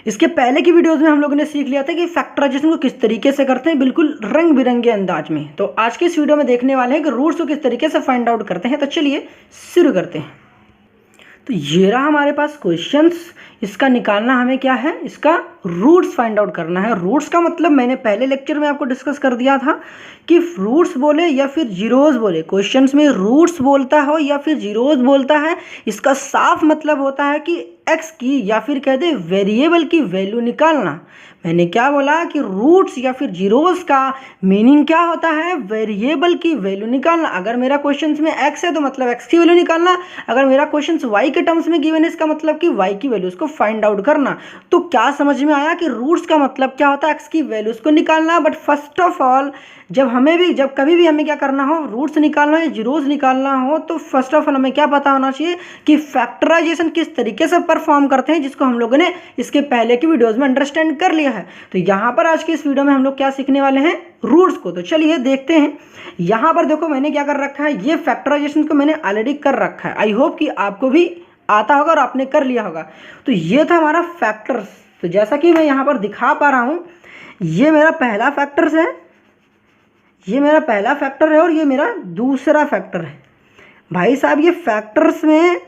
इसके पहले की वीडियोस में हम लोगों ने सीख लिया था कि फैक्टराइजेशन को किस तरीके से करते हैं, बिल्कुल रंग बिरंगे अंदाज में। तो आज के इस वीडियो में देखने वाले हैं कि रूट्स को किस तरीके से फाइंड आउट करते हैं। तो चलिए शुरू करते हैं। तो ये रहा हमारे पास क्वेश्चंस। इसका निकालना हमें क्या है, इसका रूट्स फाइंड आउट करना है। रूट्स का मतलब मैंने पहले लेक्चर में आपको डिस्कस कर दिया था कि रूट्स बोले या फिर जीरोज बोले, क्वेश्चंस में रूट्स बोलता हो या फिर जीरोज बोलता है, इसका साफ मतलब होता है कि एक्स की या फिर कह दे वेरिएबल की वैल्यू निकालना। मैंने क्या बोला कि रूट्स या फिर जीरोज का मीनिंग क्या होता है, वेरिएबल की वैल्यू निकालना। अगर मेरा क्वेश्चन में एक्स है तो मतलब एक्स की वैल्यू निकालना, अगर मेरा क्वेश्चन वाई के टर्म्स में गिवन है इसका मतलब कि वाई की वैल्यूज को फाइंड आउट करना। तो क्या समझ में आया कि रूट्स का मतलब क्या होता है, एक्स की वैल्यूज को निकालना। बट फर्स्ट ऑफ ऑल जब कभी भी हमें क्या करना हो, रूट्स निकालना हो या जीरोज निकालना हो, तो फर्स्ट ऑफ ऑल हमें क्या पता होना चाहिए कि फैक्टराइजेशन किस तरीके से परफॉर्म करते हैं, जिसको हम लोगों ने इसके पहले की वीडियोस में अंडरस्टैंड कर लिया है। तो यहाँ पर आज के इस वीडियो में हम लोग क्या सीखने वाले हैं, रूट्स को। तो चलिए देखते हैं। यहाँ पर देखो मैंने क्या कर रखा है, ये फैक्टराइजेशन को मैंने ऑलरेडी कर रखा है। आई होप कि आपको भी आता होगा और आपने कर लिया होगा। तो ये था हमारा फैक्टर्स। तो जैसा कि मैं यहाँ पर दिखा पा रहा हूँ, ये मेरा पहला फैक्टर्स है, ये मेरा पहला फैक्टर है और ये मेरा दूसरा फैक्टर है। भाई साहब ये फैक्टर्स में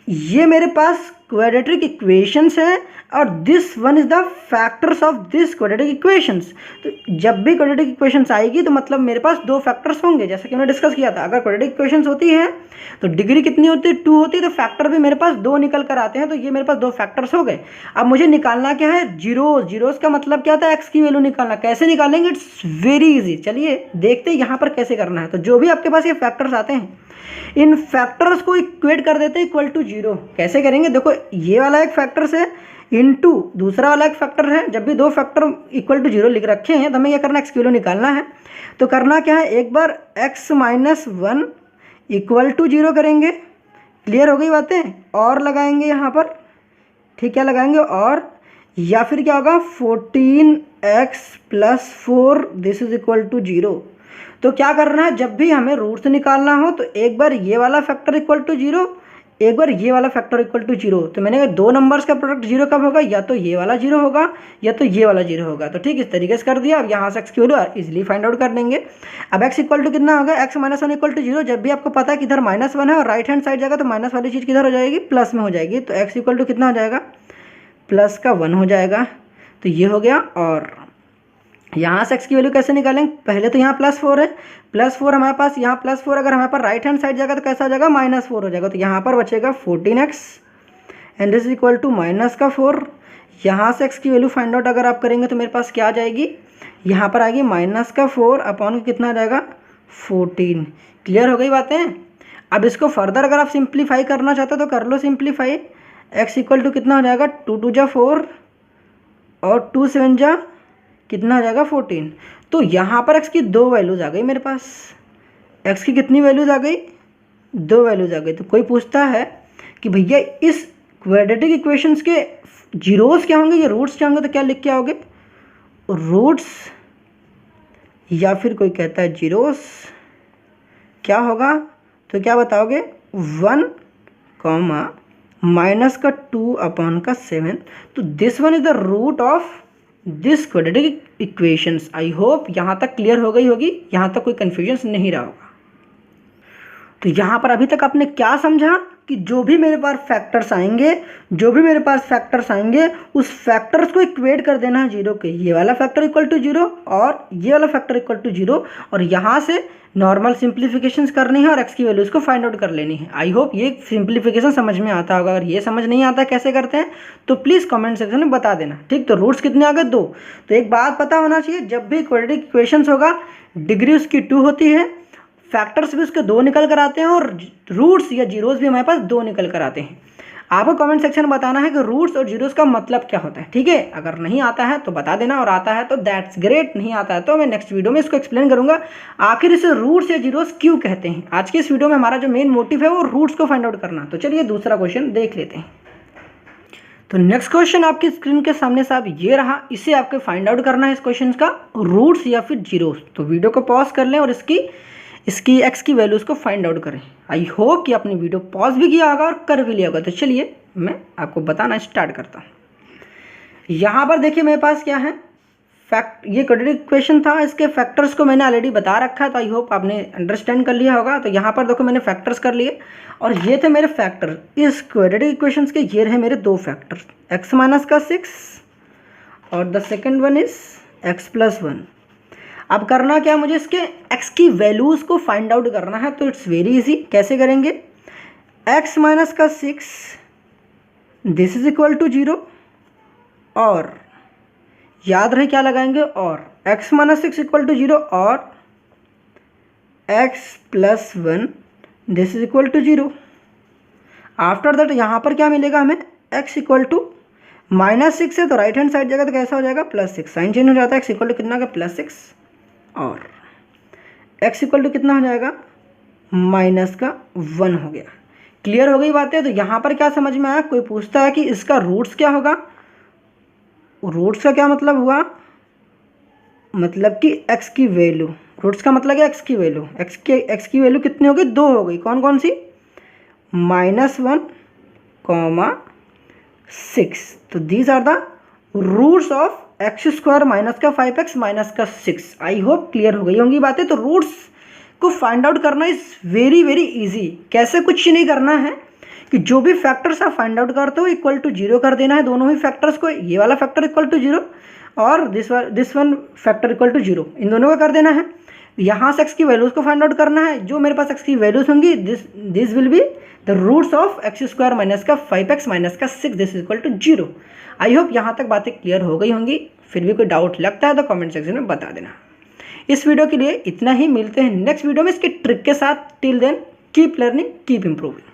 ये मेरे पास क्वाड्रेटिक इक्वेशंस हैं और this one is the factors of this quadratic equations. तो जब भी क्वाड्रेटिक इक्वेशंस आएगी तो मतलब मेरे पास दो फैक्टर्स होंगे, जैसा कि हमने डिस्कस किया था। अगर क्वाड्रेटिक इक्वेशंस होती है तो डिग्री कितनी होती है, 2 होती है, तो फैक्टर भी मेरे पास 2 निकल कर आते हैं। तो ये मेरे पास 2 फैक्टर्स हो गए। अब मुझे निकालना क्या है, जीरोज। जीरोज का मतलब क्या था, एक्स की वैल्यू निकालना। कैसे निकालेंगे, इट्स वेरी इजी। चलिए देखते हैं यहाँ पर कैसे करना है। तो जो भी आपके पास ये फैक्टर्स आते हैं, इन फैक्टर्स को इक्वेट कर देते हैं इक्वल टू जीरो। कैसे करेंगे, देखो ये वाला एक फैक्टर्स है इनटू दूसरा वाला एक फैक्टर है। जब भी दो फैक्टर इक्वल टू जीरो लिख रखे हैं तो हमें क्या करना है, एक्स की वैल्यू निकालना है। तो करना क्या है, एक बार x minus 1 equal to zero करेंगे। क्लियर हो गई बातें। और लगाएंगे यहाँ पर, ठीक है, लगाएंगे और, या फिर क्या होगा 14x plus 4 this is equal to zero. तो क्या करना है, जब भी हमें रूट्स निकालना हो तो एक बार ये वाला फैक्टर इक्वल टू जीरो, एक बार ये वाला फैक्टर इक्वल टू जीरो। तो मैंने कहा दो नंबर्स का प्रोडक्ट जीरो कब होगा, या तो ये वाला जीरो होगा या तो ये वाला जीरो होगा। तो ठीक इस तरीके से कर दिया। अब यहाँ से एक्स की वैल्यू इजिली फाइंड आउट कर लेंगे। अब एक्स इक्वल टू कितना होगा, x minus 1 equal to zero. जब भी आपको पता है कि इधर -1 है और राइट हैंड साइड जाएगा तो माइनस वाली चीज़ किधर हो जाएगी, प्लस में हो जाएगी। तो एक्स इक्वल टू कितना हो जाएगा, प्लस का 1 हो जाएगा। तो ये हो गया। और यहाँ से एक्स की वैल्यू कैसे निकालेंगे, पहले तो यहाँ +4 है, +4 हमारे पास, यहाँ +4 अगर हमारे पास राइट हैंड साइड जाएगा तो कैसा हो जाएगा, -4 हो जाएगा। तो यहाँ पर बचेगा 14x and this equal to -4। यहाँ से एक्स की वैल्यू फाइंड आउट अगर आप करेंगे तो मेरे पास क्या आ जाएगी, यहाँ पर आएगी -4 अपॉन कितना आ जाएगा 14। क्लियर हो गई बातें। अब इसको फर्दर अगर आप सिंप्लीफाई करना चाहते हो तो कर लो सिंप्लीफाई। एक्स इक्वल टू कितना हो जाएगा, 2 2 जा 4 और 2 7 जा कितना आ जाएगा 14। तो यहाँ पर एक्स की 2 वैल्यूज़ आ गई मेरे पास। एक्स की कितनी वैल्यूज़ आ गई, 2 वैल्यूज़ आ गई। तो कोई पूछता है कि भैया इस क्वाड्रेटिक इक्वेशंस के जीरोस क्या होंगे या रूट्स क्या होंगे, तो क्या लिख के आओगे, रूट्स या फिर कोई कहता है जीरोस, क्या होगा तो क्या बताओगे, 1 माइनस का 2 अपॉन का 7। तो this one is the root of this quadratic equations. I hope यहाँ तक क्लियर हो गई होगी, यहाँ तक कोई कन्फ्यूजन नहीं रहा होगा। तो यहाँ पर अभी तक आपने क्या समझा कि जो भी मेरे पास फैक्टर्स आएंगे उस फैक्टर्स को इक्वेट कर देना है जीरो के। ये वाला फैक्टर इक्वल टू जीरो और ये वाला फैक्टर इक्वल टू जीरो, और यहाँ से नॉर्मल सिंप्लीफिकेशंस करनी है और एक्स की वैल्यूज़ को फाइंड आउट कर लेनी है। आई होप ये सिंप्लीफिकेशन समझ में आता होगा। अगर ये समझ नहीं आता कैसे करते हैं तो प्लीज़ कमेंट सेक्शन में बता देना, ठीक। तो रूट्स कितने आ गए, 2। तो एक बात पता होना चाहिए, जब भी क्वाड्रेटिक इक्वेशंस होगा डिग्री उसकी 2 होती है, फैक्टर्स भी उसके 2 निकल कर आते हैं और रूट्स या जीरोस भी हमारे पास 2 निकल कर आते हैं। आपको कमेंट सेक्शन में बताना है कि रूट्स और जीरोस का मतलब क्या होता है, ठीक है। अगर नहीं आता है तो बता देना, और आता है तो दैट्स ग्रेट, नहीं आता है तो मैं नेक्स्ट वीडियो में इसको एक्सप्लेन करूंगा आखिर इसे रूट्स या जीरोस क्यों कहते हैं। आज के इस वीडियो में हमारा जो मेन मोटिव है वो रूट्स को फाइंड आउट करना। तो चलिए दूसरा क्वेश्चन देख लेते हैं। तो नेक्स्ट क्वेश्चन आपकी स्क्रीन के सामने साहब ये रहा, इसे आपको फाइंड आउट करना है इस क्वेश्चन का, रूट्स या फिर जीरोस। तो वीडियो को पॉज कर लें और इसकी एक्स की वैल्यूज़ को फाइंड आउट करें। आई होप कि आपने वीडियो पॉज भी किया होगा और कर भी लिया होगा। तो चलिए मैं आपको बताना स्टार्ट करता हूँ। यहाँ पर देखिए मेरे पास क्या है, ये क्वाड्रेटिक इक्वेशन था, इसके फैक्टर्स को मैंने ऑलरेडी बता रखा है, तो आई होप आपने अंडरस्टैंड कर लिया होगा। तो यहाँ पर देखो मैंने फैक्टर्स कर लिए और ये थे मेरे फैक्टर इस क्वाड्रेटिक इक्वेशंस के। ये रहे मेरे दो फैक्टर्स, x माइनस का 6 और the second one is x plus 1। अब करना क्या, मुझे इसके x की वैल्यूज़ को फाइंड आउट करना है। तो इट्स वेरी इजी, कैसे करेंगे, x माइनस का 6 दिस इज इक्वल टू 0 और याद रहे क्या लगाएंगे, और x माइनस 6 इक्वल टू 0 और x plus 1 this is equal to 0। After that यहाँ पर क्या मिलेगा हमें, x इक्वल टू -6 है तो राइट हैंड साइड जाएगा तो कैसा हो जाएगा +6, साइन चेंज हो जाता है, x इक्वल टू कितना का +6 और x इक्वल टू कितना हो जाएगा -1 हो गया। क्लियर हो गई बातें। तो यहाँ पर क्या समझ में आया, कोई पूछता है कि इसका रूट्स क्या होगा, रूट्स का क्या मतलब हुआ, मतलब कि x की वैल्यू, रूट्स का मतलब है x की वैल्यू, x की वैल्यू कितनी हो गई, 2 हो गई। कौन कौन सी, -1, 6। तो these are the roots of x² minus का 5x माइनस का 6। आई होप क्लियर हो गई होंगी बातें। तो रूट्स को फाइंड आउट करना इज़ वेरी वेरी इजी। कैसे, कुछ नहीं करना है कि जो भी फैक्टर्स आप फाइंड आउट करते हो इक्वल टू 0 कर देना है दोनों ही फैक्टर्स को। ये वाला फैक्टर इक्वल टू 0 और this one factor equal to 0, इन दोनों को कर देना है। यहाँ से x की वैल्यूज़ को फाइंड आउट करना है। जो मेरे पास x की वैल्यूज़ होंगी this will be the roots of x² minus का 5x माइनस का 6 this equal to 0। I hope यहाँ तक बातें क्लियर हो गई होंगी। फिर भी कोई डाउट लगता है तो कमेंट सेक्शन में बता देना। इस वीडियो के लिए इतना ही, मिलते हैं नेक्स्ट वीडियो में इसके ट्रिक के साथ। Till then keep learning, keep improving.